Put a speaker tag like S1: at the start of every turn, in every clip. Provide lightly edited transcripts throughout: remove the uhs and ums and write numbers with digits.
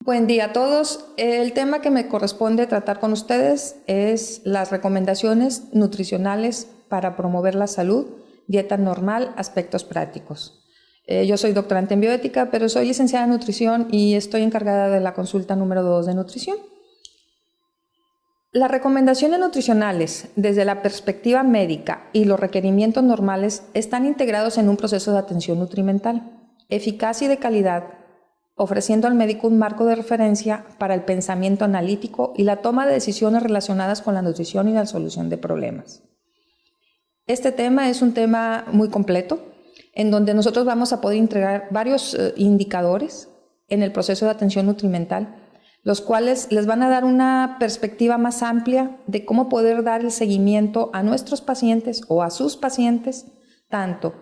S1: Buen día a todos. El tema que me corresponde tratar con ustedes es las recomendaciones nutricionales para promover la salud, dieta normal, aspectos prácticos. Yo soy doctorante en bioética, pero soy licenciada en nutrición y estoy encargada de la consulta número 2 de nutrición. Las recomendaciones nutricionales desde la perspectiva médica y los requerimientos normales están integrados en un proceso de atención nutrimental, eficaz y de calidad, ofreciendo al médico un marco de referencia para el pensamiento analítico y la toma de decisiones relacionadas con la nutrición y la solución de problemas. Este tema es un tema muy completo, en donde nosotros vamos a poder integrar varios indicadores en el proceso de atención nutrimental, los cuales les van a dar una perspectiva más amplia de cómo poder dar el seguimiento a nuestros pacientes o a sus pacientes, tanto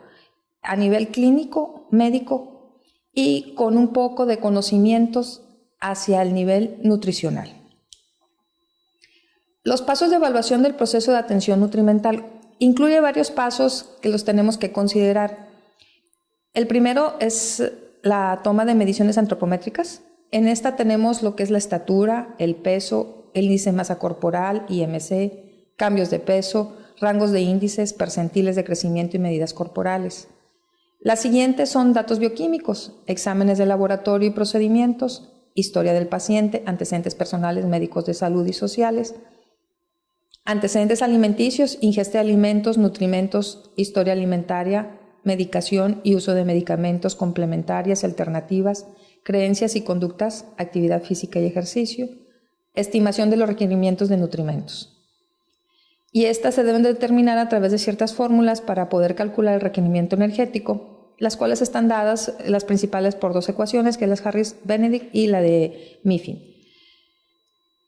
S1: a nivel clínico, médico y con un poco de conocimientos hacia el nivel nutricional. Los pasos de evaluación del proceso de atención nutrimental incluye varios pasos que los tenemos que considerar. El primero es la toma de mediciones antropométricas. En esta tenemos lo que es la estatura, el peso, el índice de masa corporal, IMC, cambios de peso, rangos de índices, percentiles de crecimiento y medidas corporales. Las siguientes son datos bioquímicos, exámenes de laboratorio y procedimientos, historia del paciente, antecedentes personales, médicos de salud y sociales, antecedentes alimenticios, ingesta de alimentos, nutrimentos, historia alimentaria, medicación y uso de medicamentos complementarias y alternativas, creencias y conductas, actividad física y ejercicio, estimación de los requerimientos de nutrimentos. Y estas se deben determinar a través de ciertas fórmulas para poder calcular el requerimiento energético, las cuales están dadas, las principales, por dos ecuaciones, que es la Harris-Benedict y la de Mifflin.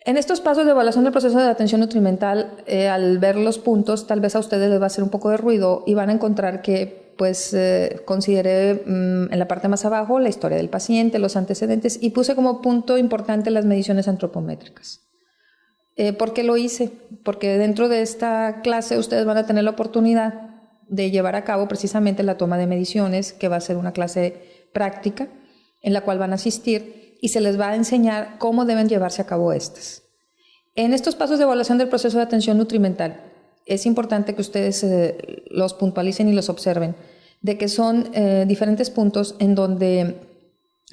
S1: En estos pasos de evaluación del proceso de atención nutrimental, al ver los puntos, tal vez a ustedes les va a hacer un poco de ruido y van a encontrar que consideré en la parte más abajo la historia del paciente, los antecedentes, y puse como punto importante las mediciones antropométricas. ¿Por qué lo hice? Porque dentro de esta clase ustedes van a tener la oportunidad de llevar a cabo precisamente la toma de mediciones, que va a ser una clase práctica en la cual van a asistir y se les va a enseñar cómo deben llevarse a cabo estas. En estos pasos de evaluación del proceso de atención nutrimental, es importante que ustedes los puntualicen y los observen, de que son diferentes puntos en donde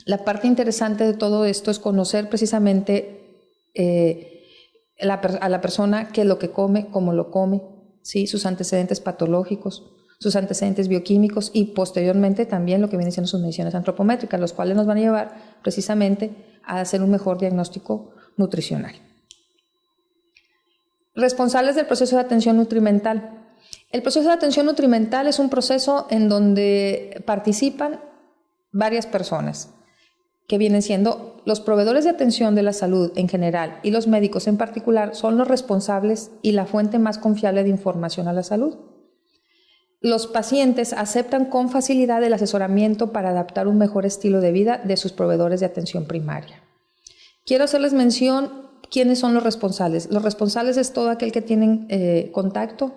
S1: la parte interesante de todo esto es conocer precisamente a la persona qué es lo que come, cómo lo come, ¿sí? Sus antecedentes patológicos, sus antecedentes bioquímicos y posteriormente también lo que vienen siendo sus mediciones antropométricas, los cuales nos van a llevar precisamente a hacer un mejor diagnóstico nutricional. Responsables del proceso de atención nutrimental. El proceso de atención nutrimental es un proceso en donde participan varias personas, que vienen siendo los proveedores de atención de la salud en general y los médicos en particular, son los responsables y la fuente más confiable de información a la salud. Los pacientes aceptan con facilidad el asesoramiento para adaptar un mejor estilo de vida de sus proveedores de atención primaria. Quiero hacerles mención quiénes son los responsables. Los responsables es todo aquel que tiene contacto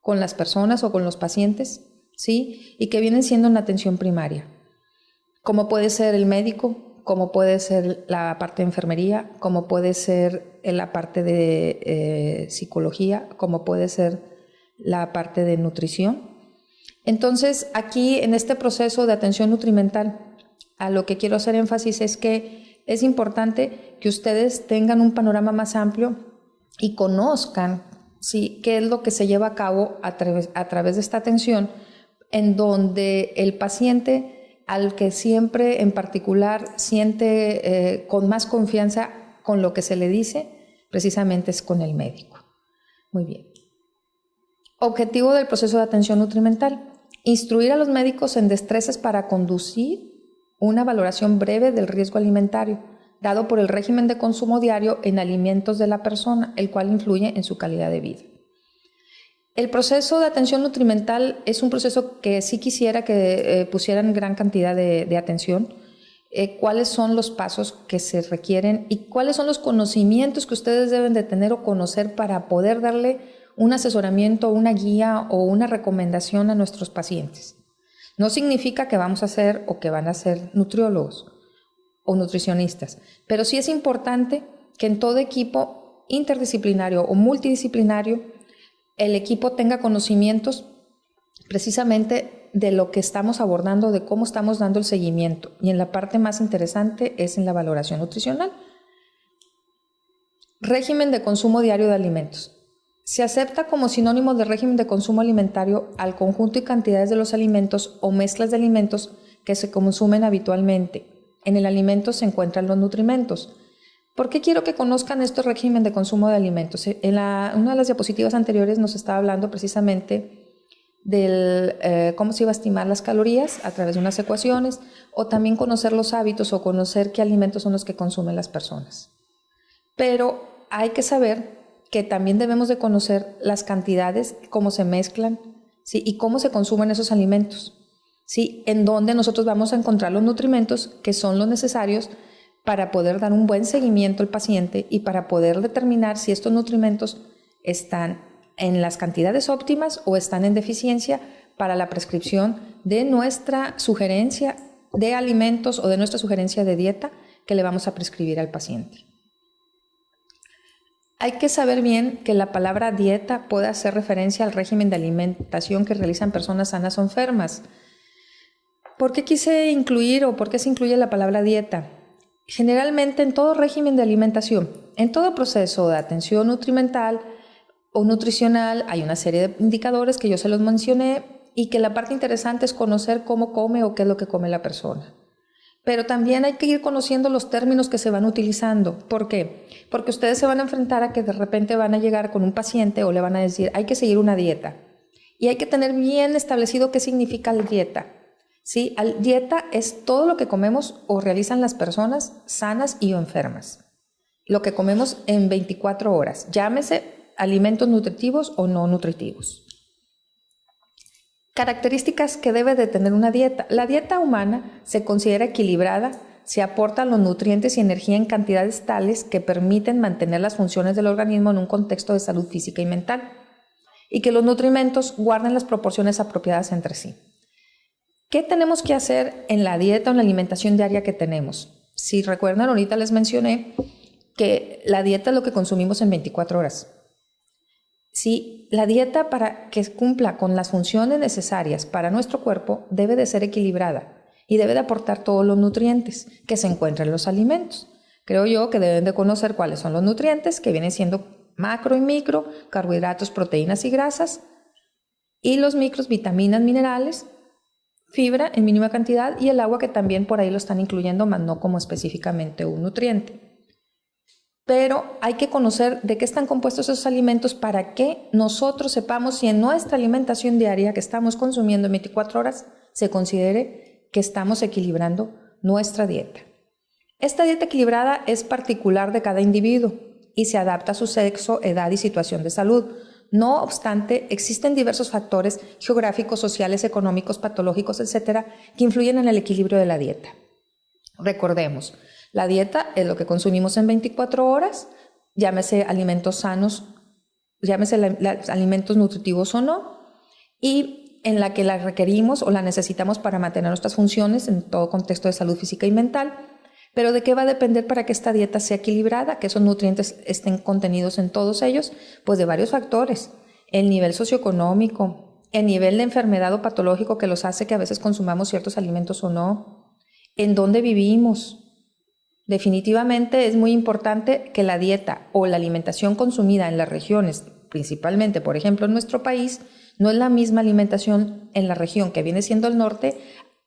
S1: con las personas o con los pacientes, ¿sí? Y que vienen siendo una atención primaria, como puede ser el médico, como puede ser la parte de enfermería, como puede ser la parte de psicología, como puede ser la parte de nutrición. Entonces, aquí en este proceso de atención nutrimental, a lo que quiero hacer énfasis es que es importante que ustedes tengan un panorama más amplio y conozcan, ¿sí?, qué es lo que se lleva a cabo a través de esta atención, en donde el paciente, al que siempre en particular siente con más confianza con lo que se le dice, precisamente es con el médico. Muy bien. Objetivo del proceso de atención nutrimental: instruir a los médicos en destrezas para conducir una valoración breve del riesgo alimentario dado por el régimen de consumo diario en alimentos de la persona, el cual influye en su calidad de vida. El proceso de atención nutrimental es un proceso que sí quisiera que pusieran gran cantidad de atención. Cuáles son los pasos que se requieren y cuáles son los conocimientos que ustedes deben de tener o conocer para poder darle un asesoramiento, una guía o una recomendación a nuestros pacientes. No significa que vamos a ser o que van a ser nutriólogos o nutricionistas, pero sí es importante que en todo equipo interdisciplinario o multidisciplinario el equipo tenga conocimientos precisamente de lo que estamos abordando, de cómo estamos dando el seguimiento. Y en la parte más interesante es en la valoración nutricional. Régimen de consumo diario de alimentos. Se acepta como sinónimo de régimen de consumo alimentario al conjunto y cantidades de los alimentos o mezclas de alimentos que se consumen habitualmente. En el alimento se encuentran los nutrimentos. ¿Por qué quiero que conozcan este régimen de consumo de alimentos? En una de las diapositivas anteriores nos estaba hablando precisamente del cómo se iba a estimar las calorías a través de unas ecuaciones, o también conocer los hábitos o conocer qué alimentos son los que consumen las personas. Pero hay que saber que también debemos de conocer las cantidades, cómo se mezclan, ¿sí? Y cómo se consumen esos alimentos, ¿sí? En dónde nosotros vamos a encontrar los nutrimentos que son los necesarios para poder dar un buen seguimiento al paciente y para poder determinar si estos nutrimentos están en las cantidades óptimas o están en deficiencia para la prescripción de nuestra sugerencia de alimentos o de nuestra sugerencia de dieta que le vamos a prescribir al paciente. Hay que saber bien que la palabra dieta puede hacer referencia al régimen de alimentación que realizan personas sanas o enfermas. ¿Por qué quise incluir o por qué se incluye la palabra dieta? Generalmente en todo régimen de alimentación, en todo proceso de atención nutrimental o nutricional, hay una serie de indicadores que yo se los mencioné y que la parte interesante es conocer cómo come o qué es lo que come la persona. Pero también hay que ir conociendo los términos que se van utilizando. ¿Por qué? Porque ustedes se van a enfrentar a que de repente van a llegar con un paciente o le van a decir, hay que seguir una dieta. Y hay que tener bien establecido qué significa la dieta. ¿Sí? Dieta es todo lo que comemos o realizan las personas sanas y o enfermas. Lo que comemos en 24 horas. Llámese alimentos nutritivos o no nutritivos. Características que debe de tener una dieta. La dieta humana se considera equilibrada, se aportan los nutrientes y energía en cantidades tales que permiten mantener las funciones del organismo en un contexto de salud física y mental, y que los nutrimentos guarden las proporciones apropiadas entre sí. ¿Qué tenemos que hacer en la dieta o en la alimentación diaria que tenemos? Si recuerdan, ahorita les mencioné que la dieta es lo que consumimos en 24 horas. Sí, la dieta para que cumpla con las funciones necesarias para nuestro cuerpo debe de ser equilibrada y debe de aportar todos los nutrientes que se encuentran en los alimentos. Creo yo que deben de conocer cuáles son los nutrientes, que vienen siendo macro y micro, carbohidratos, proteínas y grasas, y los micros, vitaminas, minerales, fibra en mínima cantidad y el agua, que también por ahí lo están incluyendo, más no como específicamente un nutriente. Pero hay que conocer de qué están compuestos esos alimentos para que nosotros sepamos si en nuestra alimentación diaria que estamos consumiendo en 24 horas se considere que estamos equilibrando nuestra dieta. Esta dieta equilibrada es particular de cada individuo y se adapta a su sexo, edad y situación de salud. No obstante, existen diversos factores geográficos, sociales, económicos, patológicos, etcétera, que influyen en el equilibrio de la dieta. Recordemos, la dieta es lo que consumimos en 24 horas, llámese alimentos sanos, llámese alimentos nutritivos o no, y en la que la requerimos o la necesitamos para mantener nuestras funciones en todo contexto de salud física y mental. Pero ¿de qué va a depender para que esta dieta sea equilibrada, que esos nutrientes estén contenidos en todos ellos? Pues de varios factores: el nivel socioeconómico, el nivel de enfermedad o patológico que los hace que a veces consumamos ciertos alimentos o no, en dónde vivimos. Definitivamente es muy importante que la dieta o la alimentación consumida en las regiones, principalmente, por ejemplo, en nuestro país, no es la misma alimentación en la región que viene siendo el norte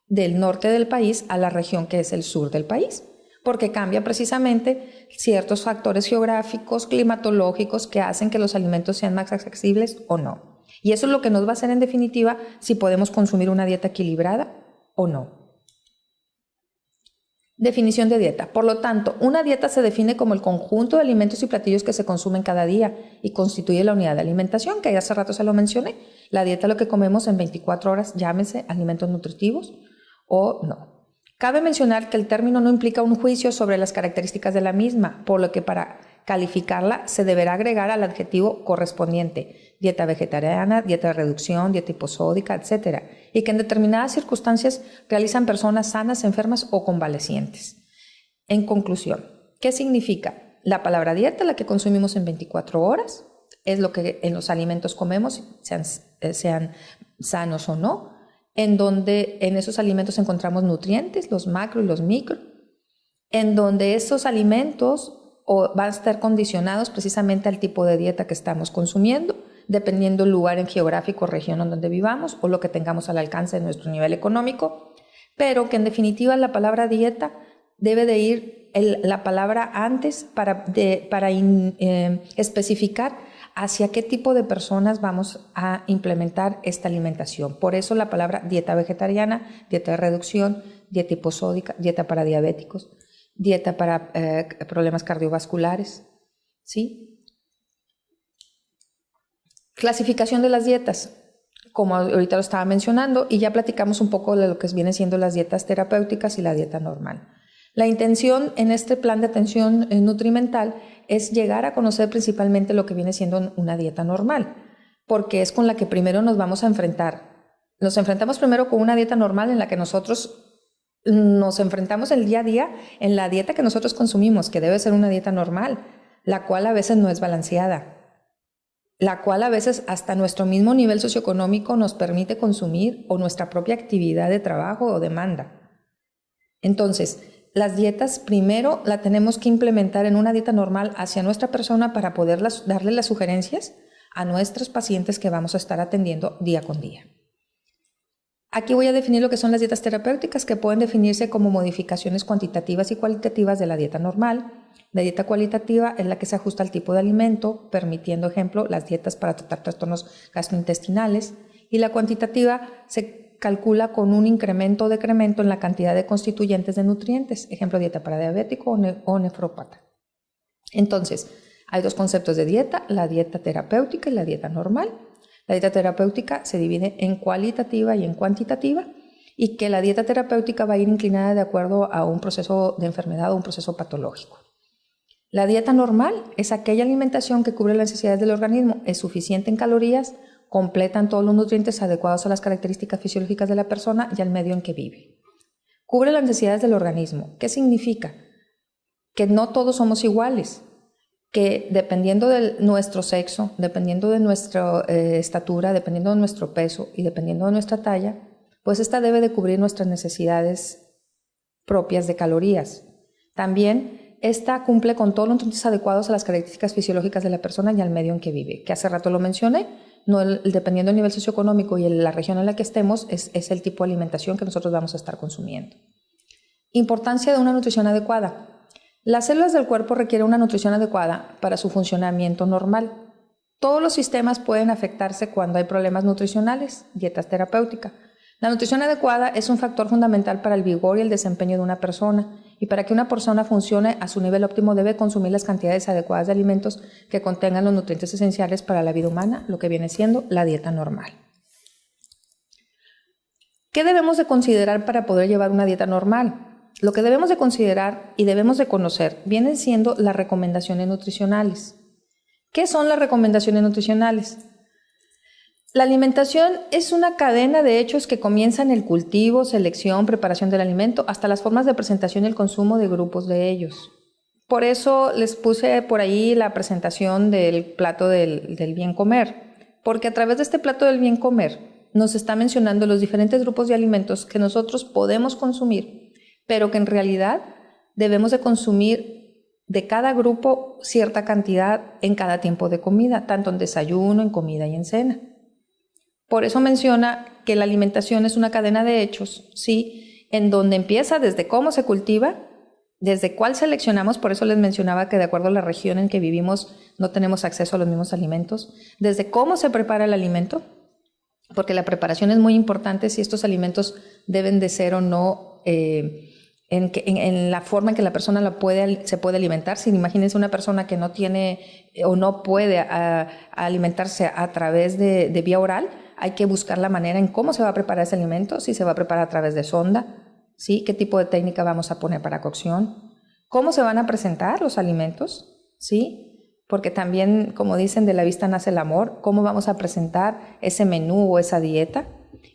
S1: del país a la región que es el sur del país, porque cambia precisamente ciertos factores geográficos, climatológicos, que hacen que los alimentos sean más accesibles o no. Y eso es lo que nos va a hacer en definitiva si podemos consumir una dieta equilibrada o no. Definición de dieta. Por lo tanto, una dieta se define como el conjunto de alimentos y platillos que se consumen cada día y constituye la unidad de alimentación, que hace rato se lo mencioné. La dieta es lo que comemos en 24 horas, llámese alimentos nutritivos o no. Cabe mencionar que el término no implica un juicio sobre las características de la misma, por lo que para calificarla se deberá agregar al adjetivo correspondiente: dieta vegetariana, dieta de reducción, dieta hiposódica, etc. Y que en determinadas circunstancias realizan personas sanas, enfermas o convalecientes. En conclusión, ¿qué significa? La palabra dieta, la que consumimos en 24 horas, es lo que en los alimentos comemos, sean sanos o no, en donde en esos alimentos encontramos nutrientes, los macro y los micro, en donde esos alimentos van a estar condicionados precisamente al tipo de dieta que estamos consumiendo, dependiendo del lugar en geográfico o región en donde vivamos o lo que tengamos al alcance de nuestro nivel económico, pero que en definitiva la palabra dieta debe de ir la palabra antes para especificar hacia qué tipo de personas vamos a implementar esta alimentación. Por eso la palabra dieta vegetariana, dieta de reducción, dieta hiposódica, dieta para diabéticos, dieta para problemas cardiovasculares, ¿sí? Clasificación de las dietas, como ahorita lo estaba mencionando, y ya platicamos un poco de lo que vienen siendo las dietas terapéuticas y la dieta normal. La intención en este plan de atención nutrimental es llegar a conocer principalmente lo que viene siendo una dieta normal, porque es con la que primero nos vamos a enfrentar. Nos enfrentamos primero con una dieta normal en la que nosotros nos enfrentamos el día a día en la dieta que nosotros consumimos, que debe ser una dieta normal, la cual a veces no es balanceada, la cual a veces hasta nuestro mismo nivel socioeconómico nos permite consumir o nuestra propia actividad de trabajo o demanda. Entonces, las dietas primero la tenemos que implementar en una dieta normal hacia nuestra persona para poder darle las sugerencias a nuestros pacientes que vamos a estar atendiendo día con día. Aquí voy a definir lo que son las dietas terapéuticas, que pueden definirse como modificaciones cuantitativas y cualitativas de la dieta normal. La dieta cualitativa es la que se ajusta al tipo de alimento, permitiendo, ejemplo, las dietas para tratar trastornos gastrointestinales. Y la cuantitativa se calcula con un incremento o decremento en la cantidad de constituyentes de nutrientes, ejemplo, dieta para diabético o nefrópata. Entonces, hay dos conceptos de dieta, la dieta terapéutica y la dieta normal. La dieta terapéutica se divide en cualitativa y en cuantitativa, y que la dieta terapéutica va a ir inclinada de acuerdo a un proceso de enfermedad o un proceso patológico. La dieta normal es aquella alimentación que cubre las necesidades del organismo, es suficiente en calorías, completan todos los nutrientes adecuados a las características fisiológicas de la persona y al medio en que vive. Cubre las necesidades del organismo. ¿Qué significa? Que no todos somos iguales, que dependiendo de nuestro sexo, dependiendo de nuestra estatura, dependiendo de nuestro peso y dependiendo de nuestra talla, pues esta debe de cubrir nuestras necesidades propias de calorías. También esta cumple con todos los nutrientes adecuados a las características fisiológicas de la persona y al medio en que vive, que hace rato lo mencioné, dependiendo del nivel socioeconómico y la región en la que estemos, es el tipo de alimentación que nosotros vamos a estar consumiendo. Importancia de una nutrición adecuada. Las células del cuerpo requieren una nutrición adecuada para su funcionamiento normal. Todos los sistemas pueden afectarse cuando hay problemas nutricionales, dietas terapéuticas. La nutrición adecuada es un factor fundamental para el vigor y el desempeño de una persona, y para que una persona funcione a su nivel óptimo debe consumir las cantidades adecuadas de alimentos que contengan los nutrientes esenciales para la vida humana, lo que viene siendo la dieta normal. ¿Qué debemos de considerar para poder llevar una dieta normal? Lo que debemos de considerar y debemos de conocer vienen siendo las recomendaciones nutricionales. ¿Qué son las recomendaciones nutricionales? La alimentación es una cadena de hechos que comienza en el cultivo, selección, preparación del alimento, hasta las formas de presentación y el consumo de grupos de ellos. Por eso les puse por ahí la presentación del plato del bien comer, porque a través de este plato del bien comer nos está mencionando los diferentes grupos de alimentos que nosotros podemos consumir, pero que en realidad debemos de consumir de cada grupo cierta cantidad en cada tiempo de comida, tanto en desayuno, en comida y en cena. Por eso menciona que la alimentación es una cadena de hechos, ¿sí? En donde empieza desde cómo se cultiva, desde cuál seleccionamos, por eso les mencionaba que de acuerdo a la región en que vivimos no tenemos acceso a los mismos alimentos, desde cómo se prepara el alimento, porque la preparación es muy importante si estos alimentos deben de ser o no en la forma en que la persona se puede alimentar. Si imagínense una persona que no tiene o no puede alimentarse a través de vía oral, hay que buscar la manera en cómo se va a preparar ese alimento, si se va a preparar a través de sonda, ¿sí? ¿Qué tipo de técnica vamos a poner para cocción? ¿Cómo se van a presentar los alimentos? ¿Sí? Porque también, como dicen, de la vista nace el amor. ¿Cómo vamos a presentar ese menú o esa dieta?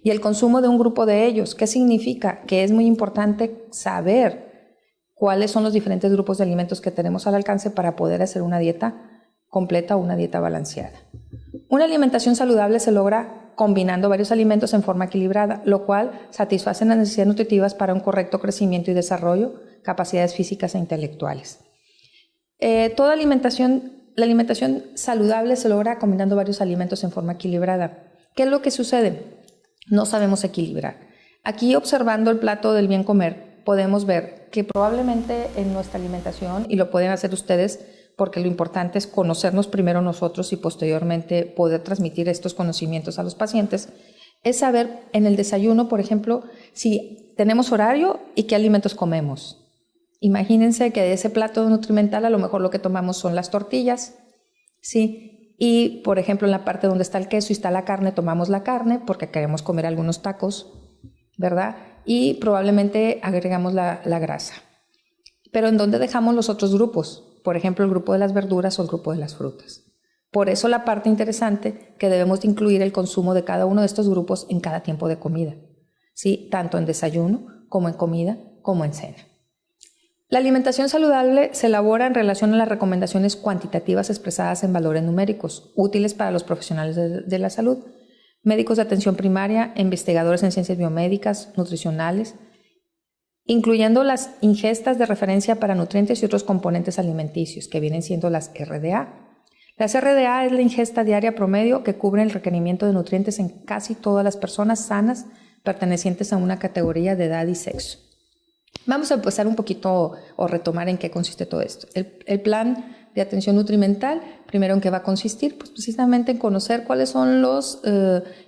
S1: Y el consumo de un grupo de ellos. ¿Qué significa? Que es muy importante saber cuáles son los diferentes grupos de alimentos que tenemos al alcance para poder hacer una dieta completa o una dieta balanceada. Una alimentación saludable se logra combinando varios alimentos en forma equilibrada, lo cual satisface las necesidades nutritivas para un correcto crecimiento y desarrollo, capacidades físicas e intelectuales. La alimentación saludable se logra combinando varios alimentos en forma equilibrada. ¿Qué es lo que sucede? No sabemos equilibrar. Aquí, observando el plato del bien comer, podemos ver que probablemente en nuestra alimentación, y lo pueden hacer ustedes, porque lo importante es conocernos primero nosotros y posteriormente poder transmitir estos conocimientos a los pacientes, es saber en el desayuno, por ejemplo, si tenemos horario y qué alimentos comemos. Imagínense que de ese plato nutrimental a lo mejor lo que tomamos son las tortillas, ¿sí? Y, por ejemplo, en la parte donde está el queso y está la carne, tomamos la carne porque queremos comer algunos tacos, ¿verdad? Y probablemente agregamos la grasa. Pero ¿en dónde dejamos los otros grupos? Por ejemplo, el grupo de las verduras o el grupo de las frutas. Por eso la parte interesante que debemos de incluir el consumo de cada uno de estos grupos en cada tiempo de comida, ¿sí? Tanto en desayuno, como en comida, como en cena. La alimentación saludable se elabora en relación a las recomendaciones cuantitativas expresadas en valores numéricos, útiles para los profesionales de la salud, médicos de atención primaria, investigadores en ciencias biomédicas, nutricionales, incluyendo las ingestas de referencia para nutrientes y otros componentes alimenticios, que vienen siendo las RDA. Las RDA es la ingesta diaria promedio que cubre el requerimiento de nutrientes en casi todas las personas sanas pertenecientes a una categoría de edad y sexo. Vamos a empezar un poquito o retomar en qué consiste todo esto. El plan de atención nutrimental, primero en qué va a consistir, pues precisamente en conocer cuáles son los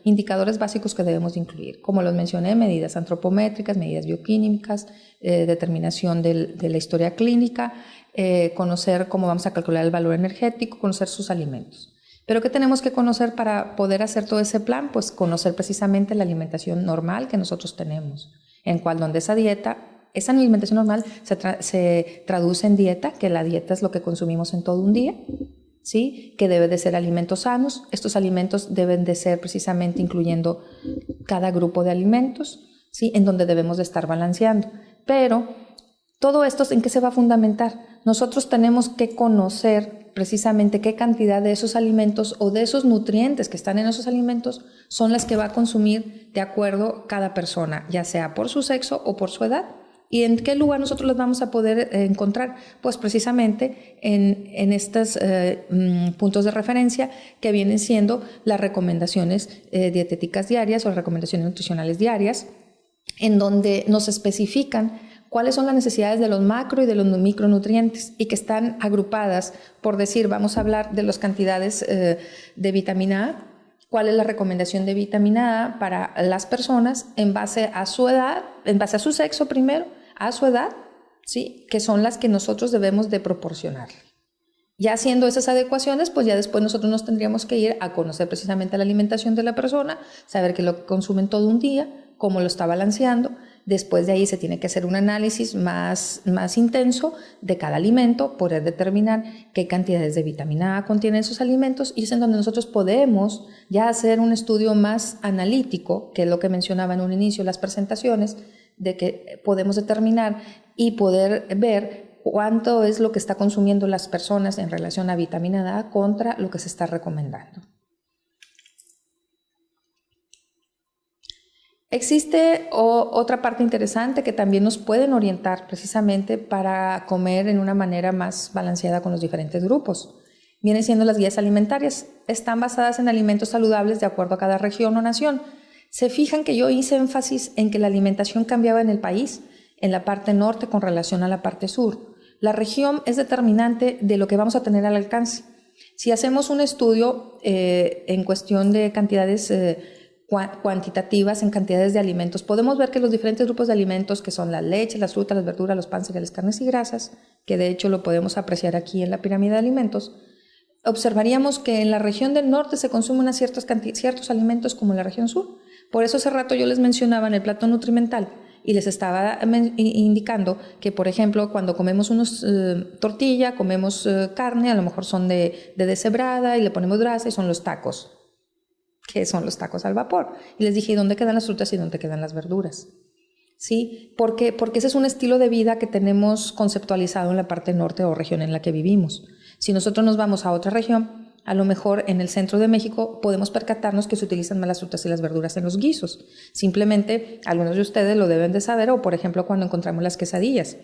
S1: indicadores básicos que debemos incluir. Como los mencioné, medidas antropométricas, medidas bioquímicas, determinación de la historia clínica, conocer cómo vamos a calcular el valor energético, conocer sus alimentos. Pero ¿qué tenemos que conocer para poder hacer todo ese plan? Pues conocer precisamente la alimentación normal que nosotros tenemos, en cual donde esa alimentación normal se traduce en dieta, que la dieta es lo que consumimos en todo un día, ¿sí? Que debe de ser alimentos sanos. Estos alimentos deben de ser precisamente incluyendo cada grupo de alimentos, ¿sí? En donde debemos de estar balanceando. Pero todo esto, ¿en qué se va a fundamentar? Nosotros tenemos que conocer precisamente qué cantidad de esos alimentos o de esos nutrientes que están en esos alimentos son las que va a consumir de acuerdo cada persona, ya sea por su sexo o por su edad. ¿Y en qué lugar nosotros los vamos a poder encontrar? Pues precisamente en estos puntos de referencia que vienen siendo las recomendaciones dietéticas diarias o recomendaciones nutricionales diarias, en donde nos especifican cuáles son las necesidades de los macro y de los micronutrientes y que están agrupadas, por decir, vamos a hablar de las cantidades de vitamina A, cuál es la recomendación de vitamina A para las personas en base a su edad, en base a su sexo primero, a su edad, ¿sí? Que son las que nosotros debemos de proporcionar. Ya haciendo esas adecuaciones, pues ya después nosotros nos tendríamos que ir a conocer precisamente la alimentación de la persona, saber qué es lo que consumen todo un día, cómo lo está balanceando. Después de ahí se tiene que hacer un análisis más intenso de cada alimento, poder determinar qué cantidades de vitamina A contienen esos alimentos, y es en donde nosotros podemos ya hacer un estudio más analítico, que es lo que mencionaba en un inicio, las presentaciones, de que podemos determinar y poder ver cuánto es lo que está consumiendo las personas en relación a vitamina A contra lo que se está recomendando. Existe otra parte interesante que también nos pueden orientar precisamente para comer en una manera más balanceada con los diferentes grupos. Vienen siendo las guías alimentarias. Están basadas en alimentos saludables de acuerdo a cada región o nación. Se fijan que yo hice énfasis en que la alimentación cambiaba en el país, en la parte norte con relación a la parte sur. La región es determinante de lo que vamos a tener al alcance. Si hacemos un estudio en cuestión de cantidades cuantitativas en cantidades de alimentos, podemos ver que los diferentes grupos de alimentos, que son la leche, las frutas, las verduras, los panes, cereales, carnes y grasas, que de hecho lo podemos apreciar aquí en la pirámide de alimentos, observaríamos que en la región del norte se consumen ciertos alimentos como en la región sur. Por eso hace rato yo les mencionaba en el plato nutrimental y les estaba indicando que, por ejemplo, cuando comemos tortilla, comemos carne, a lo mejor son de deshebrada y le ponemos grasa y son los tacos, que son los tacos al vapor. Y les dije, ¿y dónde quedan las frutas y dónde quedan las verduras? ¿sí? Porque ese es un estilo de vida que tenemos conceptualizado en la parte norte o región en la que vivimos. Si nosotros nos vamos a otra región, a lo mejor en el centro de México podemos percatarnos que se utilizan más las frutas y las verduras en los guisos. Simplemente algunos de ustedes lo deben de saber, o por ejemplo cuando encontramos las quesadillas.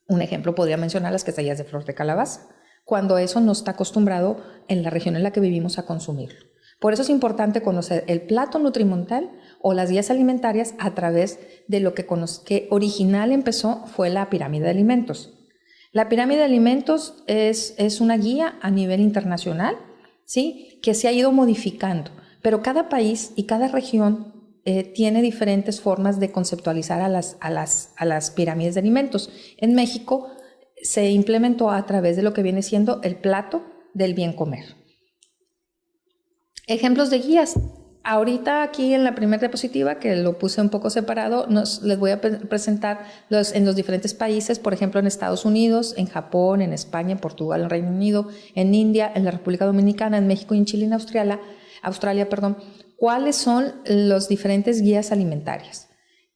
S1: Un ejemplo podría mencionar las quesadillas de flor de calabaza, cuando eso no está acostumbrado en la región en la que vivimos a consumirlo. Por eso es importante conocer el plato nutrimental o las guías alimentarias a través de lo que original empezó fue la pirámide de alimentos. La pirámide de alimentos es una guía a nivel internacional, ¿sí? Que se ha ido modificando, pero cada país y cada región tiene diferentes formas de conceptualizar a las pirámides de alimentos. En México se implementó a través de lo que viene siendo el plato del bien comer. Ejemplos de guías. Ahorita aquí en la primera diapositiva, que lo puse un poco separado, les voy a presentar en los diferentes países, por ejemplo en Estados Unidos, en Japón, en España, en Portugal, en Reino Unido, en India, en la República Dominicana, en México, en Chile, en Australia, cuáles son los diferentes guías alimentarias.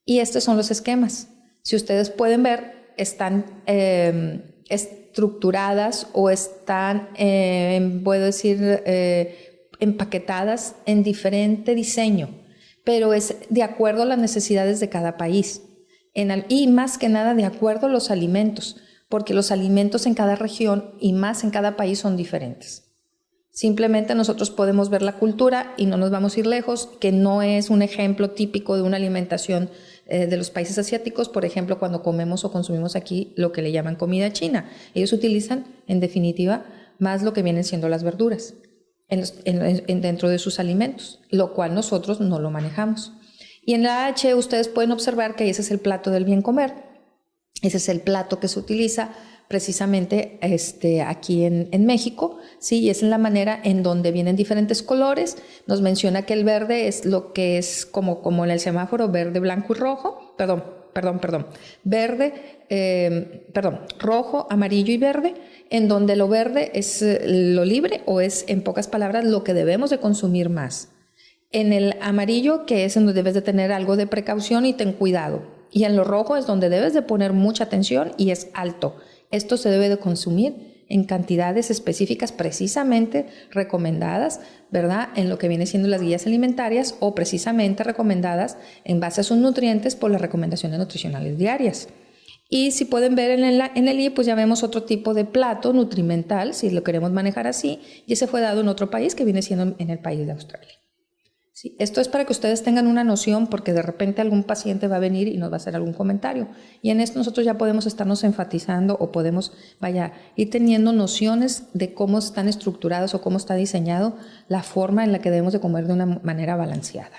S1: Y estos son los esquemas. Si ustedes pueden ver, están estructuradas o están, puedo decir, empaquetadas en diferente diseño, pero es de acuerdo a las necesidades de cada país y más que nada de acuerdo a los alimentos, porque los alimentos en cada región y más en cada país son diferentes. Simplemente nosotros podemos ver la cultura y no nos vamos a ir lejos, que no es un ejemplo típico de una alimentación de los países asiáticos, por ejemplo, cuando comemos o consumimos aquí lo que le llaman comida china. Ellos utilizan, en definitiva, más lo que vienen siendo las verduras dentro de sus alimentos, lo cual nosotros no lo manejamos. Y en la H ustedes pueden observar que ese es el plato del bien comer. Ese es el plato que se utiliza precisamente aquí en México, ¿sí? Y es en la manera en donde vienen diferentes colores. Nos menciona que el verde es lo que es como en el semáforo, verde, blanco y rojo, rojo, amarillo y verde, en donde lo verde es lo libre o es, en pocas palabras, lo que debemos de consumir más. En el amarillo, que es en donde debes de tener algo de precaución y ten cuidado. Y en lo rojo es donde debes de poner mucha atención y es alto. Esto se debe de consumir en cantidades específicas precisamente recomendadas, ¿verdad? En lo que viene siendo las guías alimentarias o precisamente recomendadas en base a sus nutrientes por las recomendaciones nutricionales diarias. Y si pueden ver en el I, pues ya vemos otro tipo de plato nutrimental, si lo queremos manejar así, y ese fue dado en otro país que viene siendo en el país de Australia. Sí, esto es para que ustedes tengan una noción, porque de repente algún paciente va a venir y nos va a hacer algún comentario. Y en esto nosotros ya podemos estarnos enfatizando o podemos, ir teniendo nociones de cómo están estructurados o cómo está diseñado la forma en la que debemos de comer de una manera balanceada.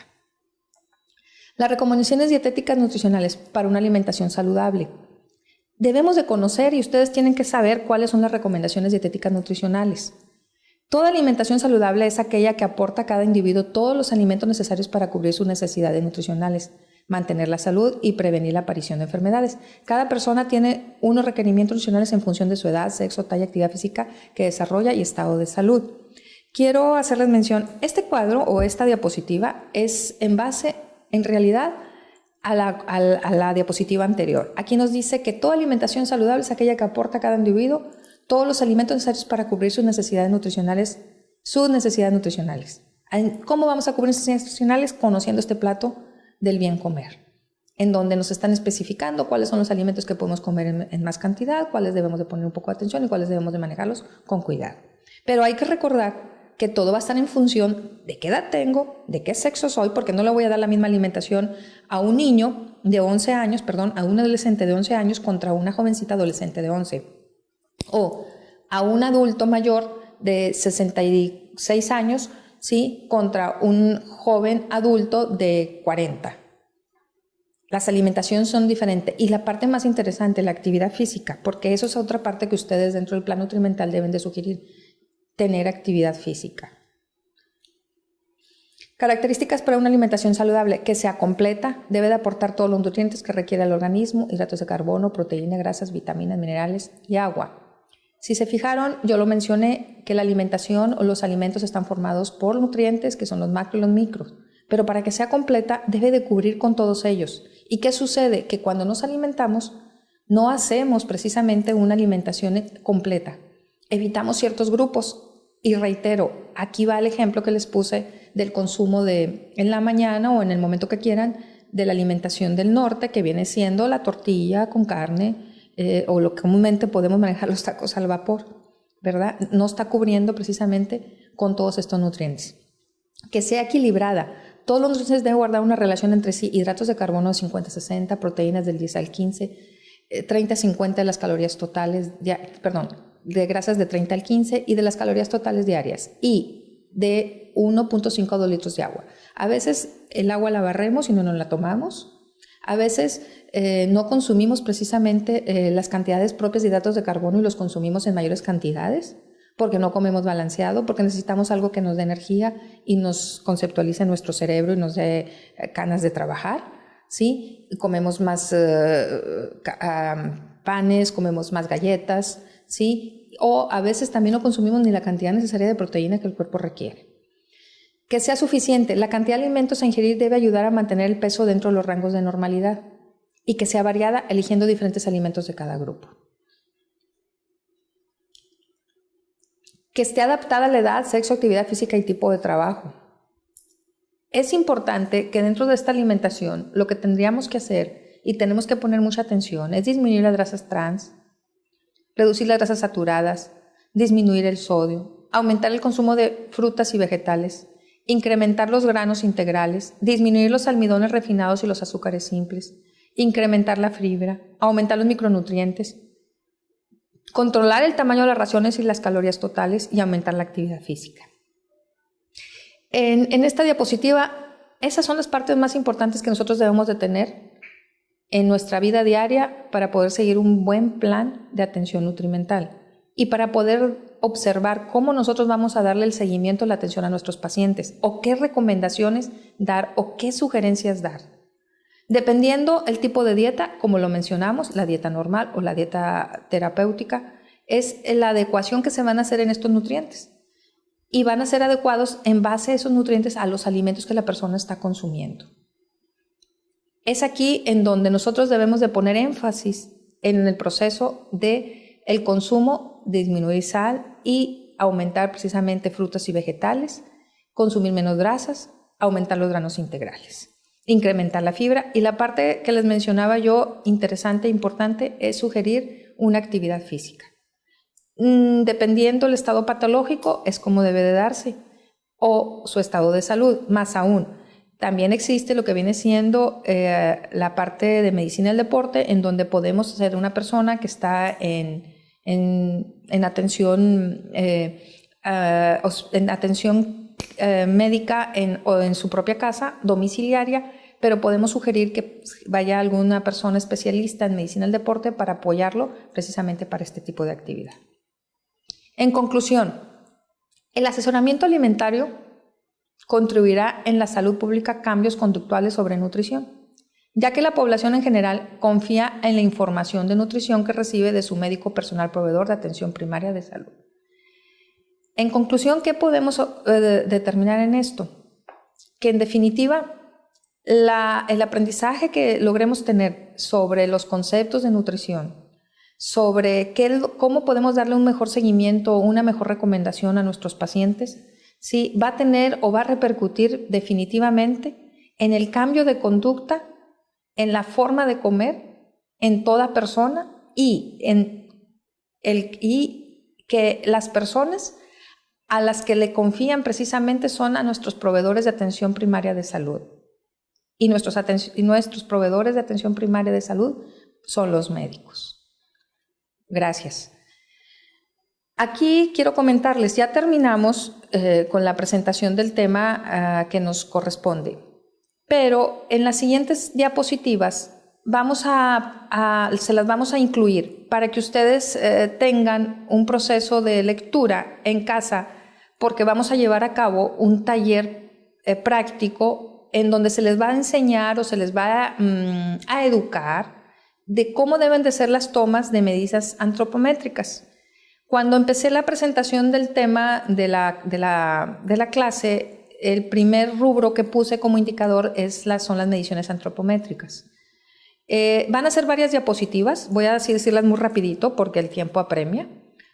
S1: Las recomendaciones dietéticas nutricionales para una alimentación saludable. Debemos de conocer y ustedes tienen que saber cuáles son las recomendaciones dietéticas nutricionales. Toda alimentación saludable es aquella que aporta a cada individuo todos los alimentos necesarios para cubrir sus necesidades nutricionales, mantener la salud y prevenir la aparición de enfermedades. Cada persona tiene unos requerimientos nutricionales en función de su edad, sexo, talla, actividad física que desarrolla y estado de salud. Quiero hacerles mención, este cuadro o esta diapositiva es en base, en realidad, a la diapositiva anterior. Aquí nos dice que toda alimentación saludable es aquella que aporta a cada individuo todos los alimentos necesarios para cubrir sus necesidades nutricionales. ¿Cómo vamos a cubrir necesidades nutricionales? Conociendo este plato del bien comer, en donde nos están especificando cuáles son los alimentos que podemos comer en más cantidad, cuáles debemos de poner un poco de atención y cuáles debemos de manejarlos con cuidado. Pero hay que recordar que todo va a estar en función de qué edad tengo, de qué sexo soy, porque no le voy a dar la misma alimentación a un niño de 11 años, a un adolescente de 11 años contra una jovencita adolescente de 11. O a un adulto mayor de 66 años, ¿sí? Contra un joven adulto de 40. Las alimentaciones son diferentes. Y la parte más interesante, la actividad física, porque eso es otra parte que ustedes dentro del plan nutrimental deben de sugerir, tener actividad física. Características para una alimentación saludable, que sea completa, debe de aportar todos los nutrientes que requiere el organismo, hidratos de carbono, proteínas, grasas, vitaminas, minerales y agua. Si se fijaron, yo lo mencioné que la alimentación o los alimentos están formados por nutrientes que son los macro y los micros, pero para que sea completa debe de cubrir con todos ellos ¿Y qué sucede? Que cuando nos alimentamos, no hacemos precisamente una alimentación completa. Evitamos ciertos grupos. Y reitero, aquí va el ejemplo que les puse del consumo en la mañana o en el momento que quieran, de la alimentación del norte, que viene siendo la tortilla con carne, o lo que comúnmente podemos manejar los tacos al vapor, ¿verdad? No está cubriendo precisamente con todos estos nutrientes. Que sea equilibrada. Todos los nutrientes deben guardar una relación entre sí. Hidratos de carbono de 50-60, proteínas del 10 al 15, 30-50 de las calorías totales, de grasas de 30 al 15 y de las calorías totales diarias. Y de 1.5 a 2 litros de agua. A veces el agua la barremos y no nos la tomamos. A veces no consumimos precisamente las cantidades propias de hidratos de carbono y los consumimos en mayores cantidades porque no comemos balanceado, porque necesitamos algo que nos dé energía y nos conceptualice nuestro cerebro y nos dé ganas de trabajar, ¿sí? Comemos más panes, comemos más galletas, ¿sí? O a veces también no consumimos ni la cantidad necesaria de proteína que el cuerpo requiere. Que sea suficiente. La cantidad de alimentos a ingerir debe ayudar a mantener el peso dentro de los rangos de normalidad y que sea variada eligiendo diferentes alimentos de cada grupo. Que esté adaptada a la edad, sexo, actividad física y tipo de trabajo. Es importante que dentro de esta alimentación lo que tendríamos que hacer y tenemos que poner mucha atención es disminuir las grasas trans, reducir las grasas saturadas, disminuir el sodio, aumentar el consumo de frutas y vegetales, incrementar los granos integrales, disminuir los almidones refinados y los azúcares simples, incrementar la fibra, aumentar los micronutrientes, controlar el tamaño de las raciones y las calorías totales y aumentar la actividad física. En esta diapositiva, esas son las partes más importantes que nosotros debemos de tener en nuestra vida diaria para poder seguir un buen plan de atención nutrimental y para poder observar cómo nosotros vamos a darle el seguimiento, la atención a nuestros pacientes o qué recomendaciones dar o qué sugerencias dar. Dependiendo el tipo de dieta, como lo mencionamos, la dieta normal o la dieta terapéutica, es la adecuación que se van a hacer en estos nutrientes. Y van a ser adecuados en base a esos nutrientes a los alimentos que la persona está consumiendo. Es aquí en donde nosotros debemos de poner énfasis en el proceso de el consumo, disminuir sal y aumentar precisamente frutas y vegetales, consumir menos grasas, aumentar los granos integrales, incrementar la fibra. Y la parte que les mencionaba yo, interesante e importante, es sugerir una actividad física. Dependiendo del estado patológico, es como debe de darse, o su estado de salud, más aún. También existe lo que viene siendo la parte de medicina del deporte, en donde podemos hacer una persona que está en atención, médica o en su propia casa, domiciliaria, pero podemos sugerir que vaya alguna persona especialista en medicina del deporte para apoyarlo precisamente para este tipo de actividad. En conclusión, el asesoramiento alimentario contribuirá en la salud pública cambios conductuales sobre nutrición, ya que la población en general confía en la información de nutrición que recibe de su médico personal proveedor de atención primaria de salud. En conclusión, ¿qué podemos determinar en esto? Que en definitiva, el aprendizaje que logremos tener sobre los conceptos de nutrición, sobre cómo podemos darle un mejor seguimiento o una mejor recomendación a nuestros pacientes, ¿sí? Va a tener o va a repercutir definitivamente en el cambio de conducta, en la forma de comer, en toda persona y que las personas a las que le confían precisamente son a nuestros proveedores de atención primaria de salud. Y nuestros proveedores de atención primaria de salud son los médicos. Gracias. Aquí quiero comentarles, ya terminamos con la presentación del tema que nos corresponde, pero en las siguientes diapositivas se las vamos a incluir para que ustedes tengan un proceso de lectura en casa, porque vamos a llevar a cabo un taller práctico en donde se les va a enseñar o se les va a educar de cómo deben de ser las tomas de medidas antropométricas. Cuando empecé la presentación del tema de la clase, el primer rubro que puse como indicador son las mediciones antropométricas. Van a ser varias diapositivas, voy a así decirlas muy rapidito porque el tiempo apremia.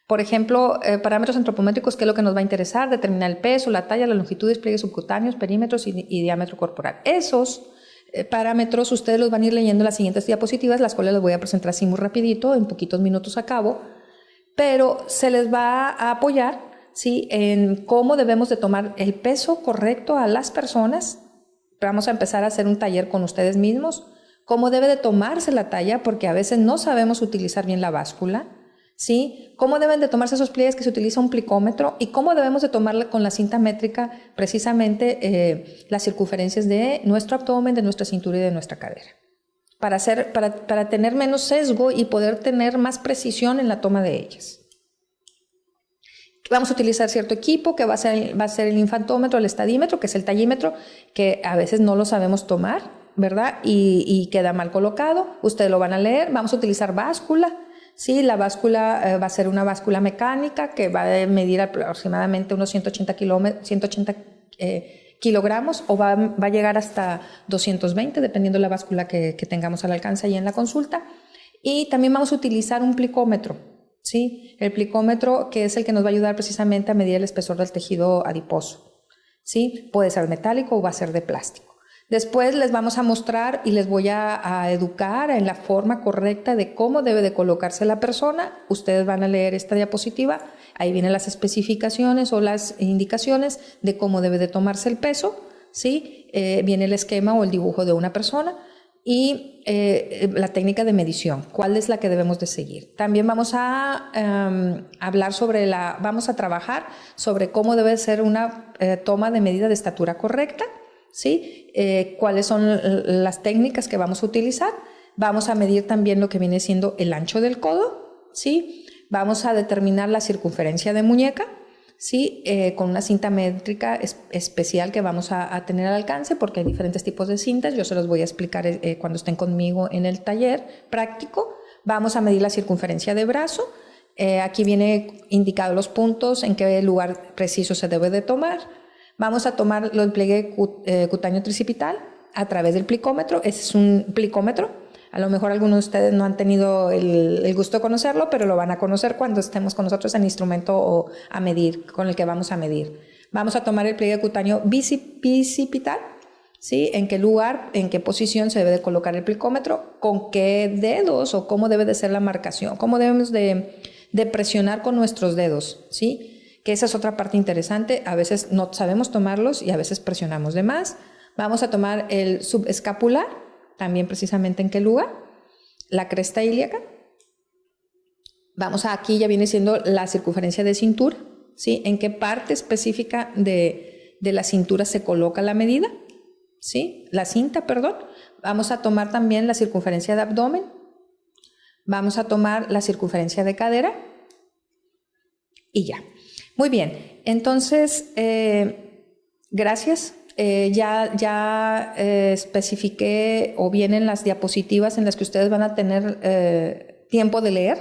S1: Por ejemplo, parámetros antropométricos, que es lo que nos va a interesar, determinar el peso, la talla, la longitud, despliegues subcutáneos, perímetros y diámetro corporal. Esos parámetros ustedes los van a ir leyendo en las siguientes diapositivas, las cuales les voy a presentar así muy rapidito, en poquitos minutos acabo, pero se les va a apoyar, ¿sí?, en cómo debemos de tomar el peso correcto a las personas. Vamos a empezar a hacer un taller con ustedes mismos, cómo debe de tomarse la talla, porque a veces no sabemos utilizar bien la báscula, ¿sí? Cómo deben de tomarse esos pliegues que se utiliza un plicómetro y cómo debemos de tomarla con la cinta métrica precisamente las circunferencias de nuestro abdomen, de nuestra cintura y de nuestra cadera, para tener menos sesgo y poder tener más precisión en la toma de ellas. Vamos a utilizar cierto equipo que va a ser el infantómetro, el estadímetro, que es el tallímetro, que a veces no lo sabemos tomar, ¿verdad? Y queda mal colocado. Ustedes lo van a leer. Vamos a utilizar báscula. Sí, la báscula va a ser una báscula mecánica que va a medir aproximadamente unos 180 kilogramos o va a llegar hasta 220, dependiendo de la báscula que tengamos al alcance ahí en la consulta. Y también vamos a utilizar un plicómetro, ¿sí? El plicómetro, que es el que nos va a ayudar precisamente a medir el espesor del tejido adiposo, ¿sí? Puede ser metálico o va a ser de plástico. Después les vamos a mostrar y les voy a educar en la forma correcta de cómo debe de colocarse la persona. Ustedes van a leer esta diapositiva, ahí vienen las especificaciones o las indicaciones de cómo debe de tomarse el peso, ¿sí? Viene el esquema o el dibujo de una persona y la técnica de medición, cuál es la que debemos de seguir. También vamos a hablar vamos a trabajar sobre cómo debe ser una toma de medida de estatura correcta, ¿sí? Cuáles son las técnicas que vamos a utilizar. Vamos a medir también lo que viene siendo el ancho del codo, ¿sí? Vamos a determinar la circunferencia de muñeca, ¿sí? Con una cinta métrica especial que vamos a tener al alcance, porque hay diferentes tipos de cintas. Yo se los voy a explicar cuando estén conmigo en el taller práctico. Vamos a medir la circunferencia de brazo. Aquí viene indicado los puntos en qué lugar preciso se debe de tomar. Vamos a tomar el pliegue cutáneo tricipital a través del plicómetro. Ese es un plicómetro. A lo mejor algunos de ustedes no han tenido el gusto de conocerlo, pero lo van a conocer cuando estemos con nosotros en el instrumento o a medir, con el que vamos a medir. Vamos a tomar el pliegue cutáneo bicipital, ¿sí? En qué lugar, en qué posición se debe de colocar el plicómetro, con qué dedos o cómo debe de ser la marcación, cómo debemos de presionar con nuestros dedos, ¿sí? Que esa es otra parte interesante. A veces no sabemos tomarlos y a veces presionamos de más. Vamos a tomar el subescapular, también precisamente en qué lugar, la cresta ilíaca. Aquí ya viene siendo la circunferencia de cintura, ¿sí? En qué parte específica de la cintura se coloca la medida, ¿sí? La cinta, perdón. Vamos a tomar también la circunferencia de abdomen. Vamos a tomar la circunferencia de cadera y ya. Muy bien, entonces, gracias. Ya especifiqué o vienen las diapositivas en las que ustedes van a tener tiempo de leer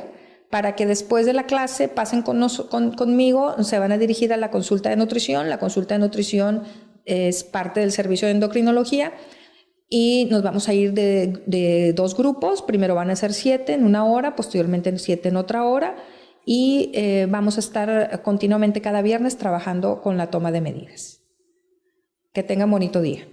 S1: para que después de la clase pasen conmigo, se van a dirigir a la consulta de nutrición. La consulta de nutrición es parte del servicio de endocrinología y nos vamos a ir de 2 grupos. Primero van a ser 7 en una hora, posteriormente 7 en otra hora. Y vamos a estar continuamente cada viernes trabajando con la toma de medidas. Que tengan bonito día.